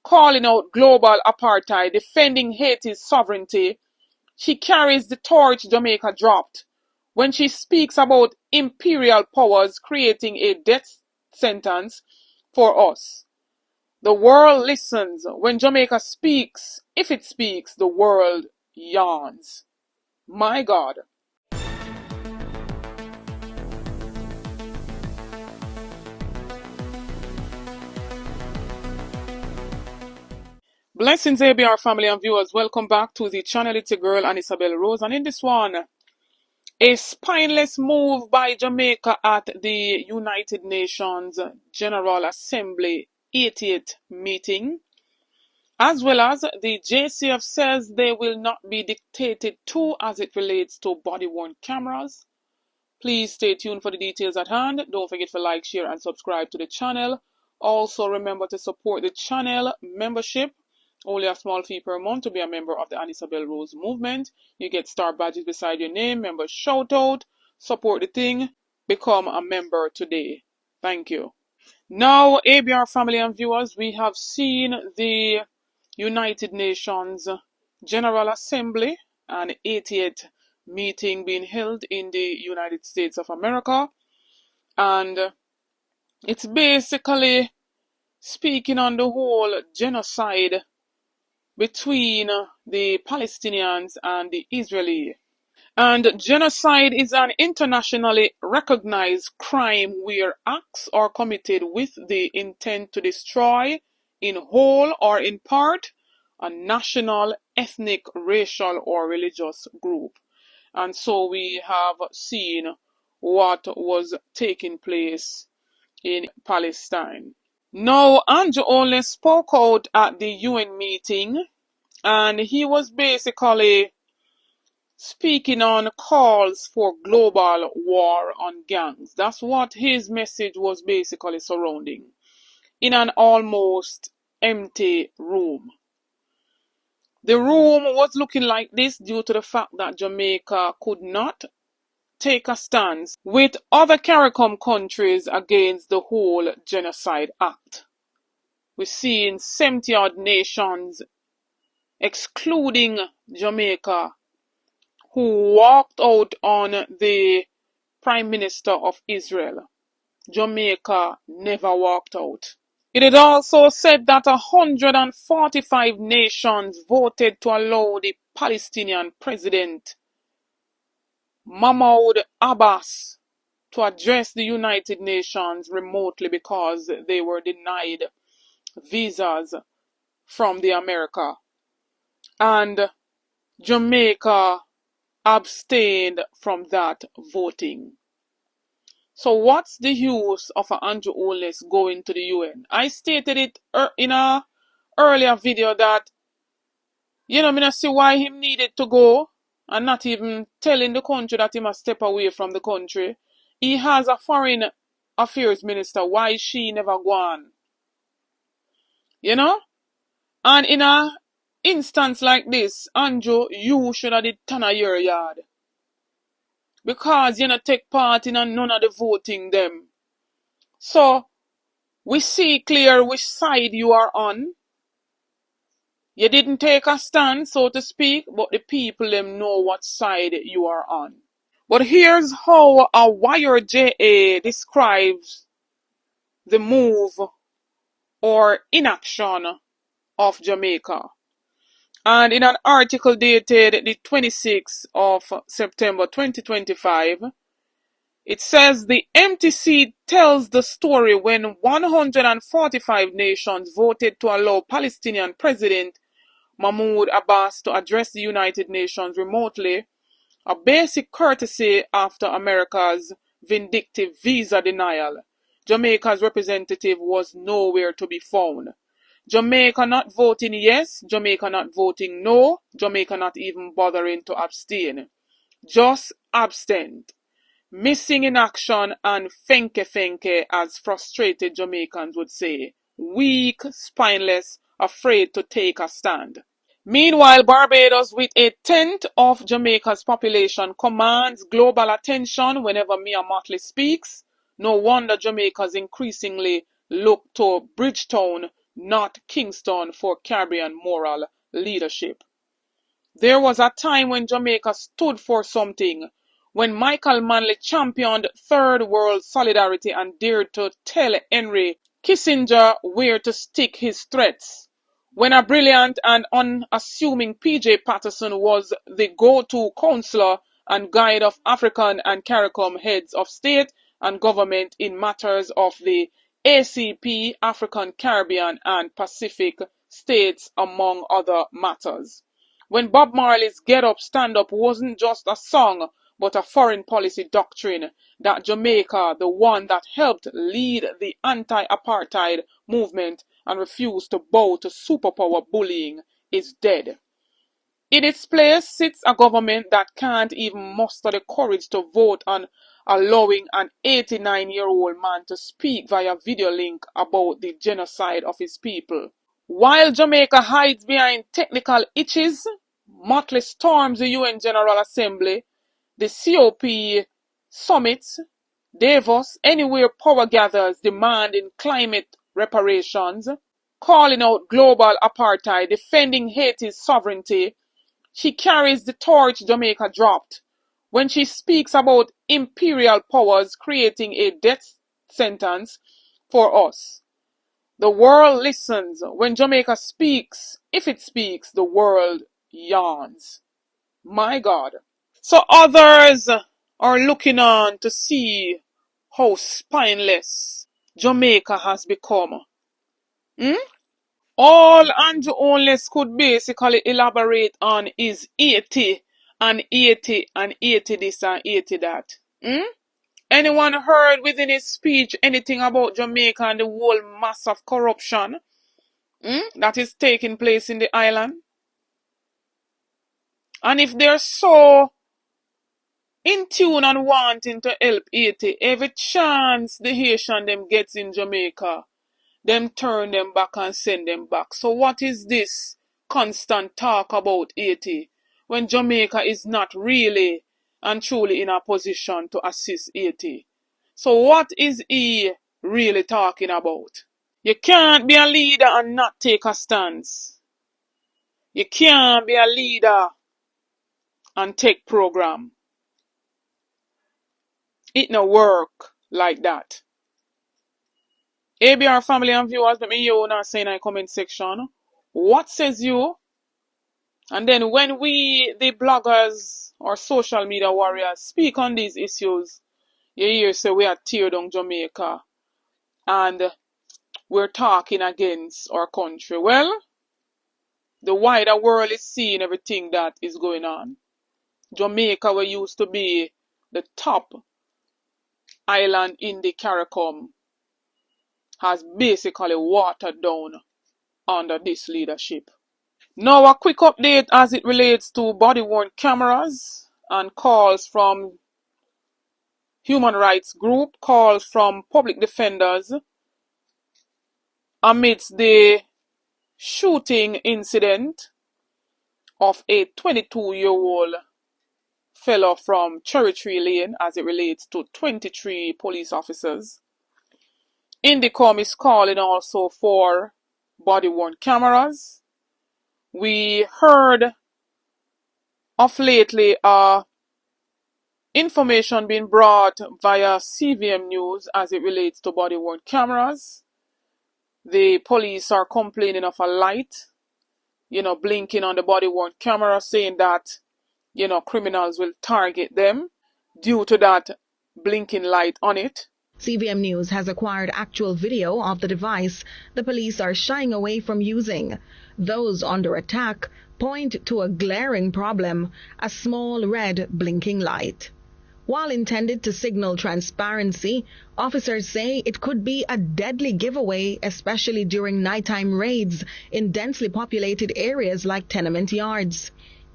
calling out global apartheid, defending Haiti's sovereignty. She carries the torch Jamaica dropped when she speaks about imperial powers creating a death sentence for us. The world listens. When Jamaica speaks, if it speaks, the world yawns. My God. Blessings, ABR family and viewers. Welcome back to the channel. It's your girl, Isabel Rose. And in this one, a spineless move by Jamaica at the United Nations General Assembly 80th meeting, as well as the JCF says they will not be dictated to as it relates to body-worn cameras. Please stay tuned for the details at hand. Don't forget to like, share, and subscribe to the channel. Also, remember to support the channel membership. Only a small fee per month to be a member of the Isabel Rose movement. You get star badges beside your name, member shout out, support the thing, become a member today. Thank you. Now, ABR family and viewers, we have seen the United Nations General Assembly, an 80th meeting being held in the United States of America. And it's basically speaking on the whole genocide between the Palestinians and the Israeli. And genocide is an internationally recognized crime where acts are committed with the intent to destroy, in whole or in part, a national, ethnic, racial, or religious group. And so we have seen what was taking place in Palestine. Now, Anju only spoke out at the UN meeting, and he was basically speaking on calls for global war on gangs. That's what his message was basically surrounding, in an almost empty room. The room was looking like this due to the fact that Jamaica could not take a stance with other CARICOM countries against the whole genocide act. We're seeing 70-odd nations, excluding Jamaica, who walked out on the Prime Minister of Israel. Jamaica never walked out. It had also said that 145 nations voted to allow the Palestinian president, Mahmoud Abbas, to address the United Nations remotely because they were denied visas from the America. And Jamaica abstained from that voting. So what's the use of Anju Oates going to the UN? I stated it in a earlier video that, I don't see why he needed to go and not even telling the country that he must step away from the country. He has a foreign affairs minister. Why is she never gone? And in a instance like this, Anju, you should have did ton of your yard. Because you don't take part in none of the voting them. So, we see clear which side you are on. You didn't take a stand, so to speak, but the people them know what side you are on. But here's how a WireJA describes the move or inaction of Jamaica. And in an article dated the 26th of September 2025, it says the empty seat tells the story when 145 nations voted to allow Palestinian President Mahmoud Abbas to address the United Nations remotely, a basic courtesy after America's vindictive visa denial. Jamaica's representative was nowhere to be found. Jamaica not voting yes, Jamaica not voting no, Jamaica not even bothering to abstain. Just absent. Missing in action and fenke, as frustrated Jamaicans would say. Weak, spineless, afraid to take a stand. Meanwhile, Barbados, with a tenth of Jamaica's population, commands global attention whenever Mia Mottley speaks. No wonder Jamaicans increasingly look to Bridgetown not Kingston for Caribbean moral leadership. There was a time when Jamaica stood for something, when Michael Manley championed third world solidarity and dared to tell Henry Kissinger where to stick his threats. When a brilliant and unassuming P.J. Patterson was the go-to counselor and guide of African and CARICOM heads of state and government in matters of the ACP, African, Caribbean and Pacific states, among other matters. When Bob Marley's Get Up, Stand Up wasn't just a song, but a foreign policy doctrine, that Jamaica, the one that helped lead the anti-apartheid movement and refused to bow to superpower bullying, is dead. In its place sits a government that can't even muster the courage to vote on allowing an 89-year-old man to speak via video link about the genocide of his people. While Jamaica hides behind technical itches, Mottley storms the UN General Assembly, the COP summits, Davos, anywhere power gathers demanding climate reparations, calling out global apartheid, defending Haiti's sovereignty. She carries the torch Jamaica dropped when she speaks about imperial powers creating a death sentence for us. The world listens. When Jamaica speaks, if it speaks, the world yawns. My God. So others are looking on to see how spineless Jamaica has become. All Anju only could basically elaborate on is 80 and 80 and 80 this and 80 that. Anyone heard within his speech anything about Jamaica and the whole mass of corruption that is taking place in the island? And if they're so in tune and wanting to help Haiti, every chance the Haitian them gets in Jamaica, them turn them back and send them back. So what is this constant talk about Haiti when Jamaica is not really and truly in a position to assist Haiti? So what is he really talking about? You can't be a leader and not take a stance. You can't be a leader and take program. It no work like that. ABR family and viewers, let me hear you now say in the comment section, what says you? And then when we, the bloggers or social media warriors, speak on these issues, you hear say we are tear down Jamaica and we're talking against our country. Well, the wider world is seeing everything that is going on. Jamaica, we used to be the top island in the CARICOM, has basically watered down under this leadership. Now a quick update as it relates to body-worn cameras and calls from human rights group, calls from public defenders amidst the shooting incident of a 22-year-old fellow from Cherry Tree Lane as it relates to 23 police officers. Indicom is calling also for body-worn cameras. We heard of lately information being brought via CVM News as it relates to body-worn cameras. The police are complaining of a light, blinking on the body-worn camera, saying that, criminals will target them due to that blinking light on it. CVM News has acquired actual video of the device the police are shying away from using. Those under attack point to a glaring problem, a small red blinking light. While intended to signal transparency, officers say it could be a deadly giveaway, especially during nighttime raids in densely populated areas like tenement yards.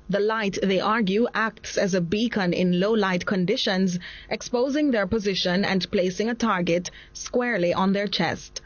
The light, they argue, acts as a beacon in low-light conditions, exposing their position and placing a target squarely on their chest.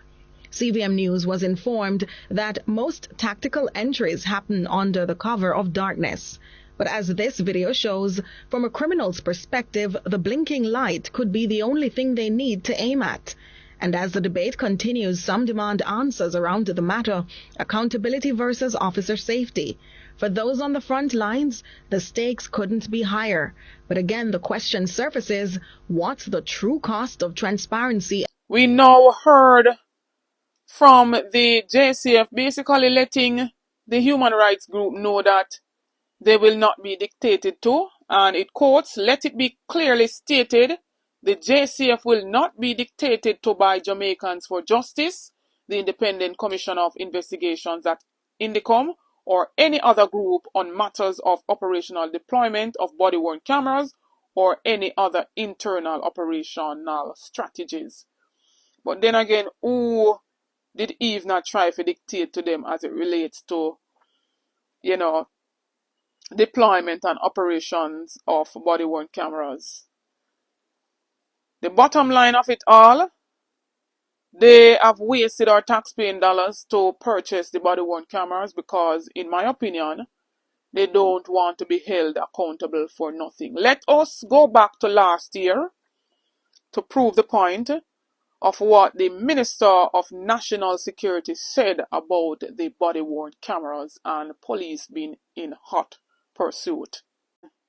CVM News was informed that most tactical entries happen under the cover of darkness. But as this video shows, from a criminal's perspective, the blinking light could be the only thing they need to aim at. And as the debate continues, some demand answers around the matter: accountability versus officer safety. For those on the front lines, the stakes couldn't be higher. But again, the question surfaces: what's the true cost of transparency? We now heard from the JCF basically letting the human rights group know that they will not be dictated to, and it quotes, "Let it be clearly stated, the JCF will not be dictated to by Jamaicans for Justice, the Independent Commission of Investigations at INDECOM, or any other group on matters of operational deployment of body-worn cameras or any other internal operational strategies." But then again, who did Eve not try to dictate to them as it relates to, deployment and operations of body-worn cameras? The bottom line of it all, they have wasted our taxpaying dollars to purchase the body-worn cameras because, in my opinion, they don't want to be held accountable for nothing. Let us go back to last year to prove the point of what the Minister of National Security said about the body-worn cameras and police being in hot pursuit.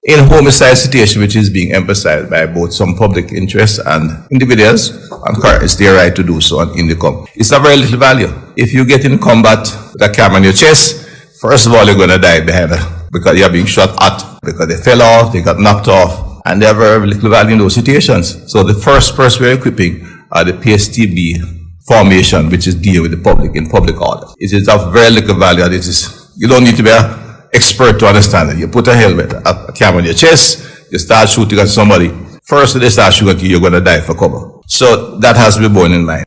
In homicide situation, which is being emphasized by both some public interests and individuals, and it's their right to do so on INDECOM. It's of very little value. If you get in combat with a camera on your chest, first of all, you're going to die behind it because you're being shot at, because they fell off, they got knocked off, and they have very little value in those situations. So the first person we're equipping are the PSTB formation, which is dealing with the public in public order. It is of very little value. You don't need to be an expert to understand it. You put a helmet, a camera on your chest, you start shooting at somebody. First they start shooting at you, you're going to die for cover. So that has to be borne in mind.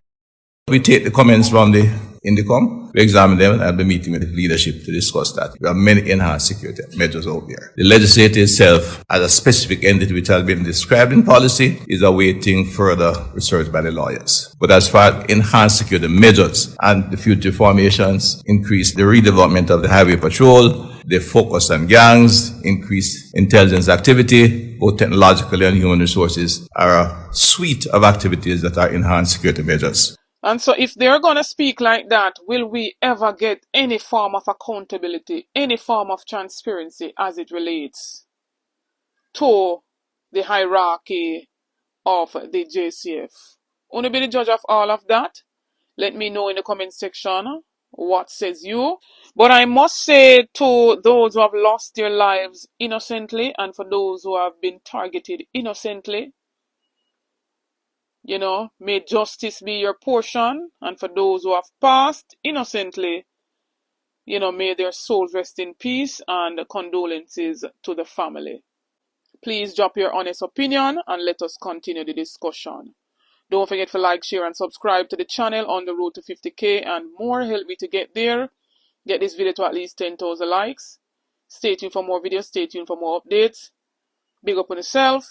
We take the comments from the INDECOM, we examine them, and have the meeting with the leadership to discuss that. We have many enhanced security measures out there. The legislature itself, as a specific entity which has been described in policy, is awaiting further research by the lawyers. But as far as enhanced security measures and the future formations, increase the redevelopment of the highway patrol, the focus on gangs, increase intelligence activity, both technologically and human resources, are a suite of activities that are enhanced security measures. And so if they're going to speak like that, will we ever get any form of accountability, any form of transparency as it relates to the hierarchy of the JCF? Only be the judge of all of that. Let me know in the comment section what says you. But I must say to those who have lost their lives innocently and for those who have been targeted innocently, may justice be your portion. And for those who have passed innocently, may their souls rest in peace, and condolences to the family. Please drop your honest opinion and let us continue the discussion. Don't forget to like, share, and subscribe to the channel on the road to 50K and more. Help me to get there. Get this video to at least 10,000 likes. Stay tuned for more videos. Stay tuned for more updates. Big up on yourself.